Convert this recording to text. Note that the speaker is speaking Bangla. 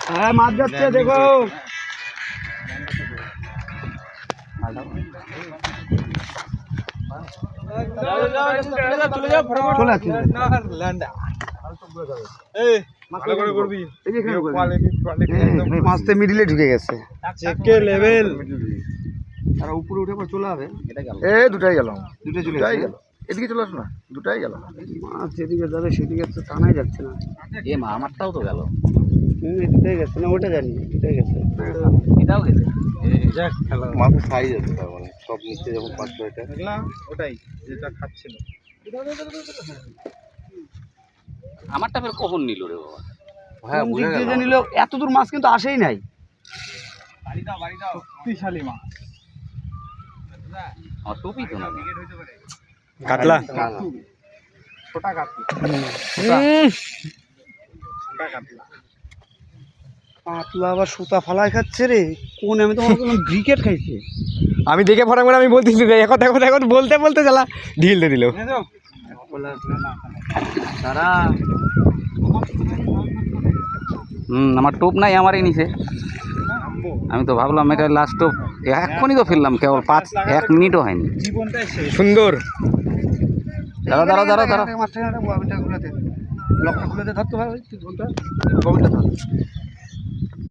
হ্যাঁ মাছ যাচ্ছে দেখো। মাছটা মিডিলে ঢুকে গেছে, তারা উপরে উঠে পর চলে যাবে। দুটাই গেল, দুটাই চলে গেল। এদিকে চলে আসো না, দুটাই গেল। মাছ যেদিকে যাবে সেদিকে তো টানাই যাচ্ছে না। এ মা আমারটাও তো গেল। এটাই গেছে না, ওটা জানি এটাই গেছে, এটাও গেছে। মাছের সাইজ আছে, তার মানে সব নিচে যখন পাঁচশো এটা ওটাই যেটা খাচ্ছিল। আমারটা ফের কখন নিল রে বাবা? হ্যাঁ বুঝে গেল। নিল, এত দূর মাছ কিন্তু আসেই নাই। শক্তিশালী মাছ। আমার টুপি তো না। কাতলা, ছোটা কাতলা, কাতলা আবার সুতা ফালায় খাচ্ছে রে। কোন আমি তো ক্রিকেট খাইছি। আমি দেখে ফটাক করে আমি বলতেছি এখন এখন এখন বলতে বলতে জ্বালা ঢিল দিয়ে দিল। তারা আমার টোপ নাই, আমারই নিচে। আমি তো ভাবলাম এটা লাস্ট টোপ, এক্ষুনি তো ফেললাম, কেবল 1 মিনিটও হয়নি। সুন্দর। দাঁড়া দাঁড়া দাঁড়া দাঁড়া, মাছটা খুলে দে, লকটা খুলে দে, ধরতে ভাই, তুই ধরতে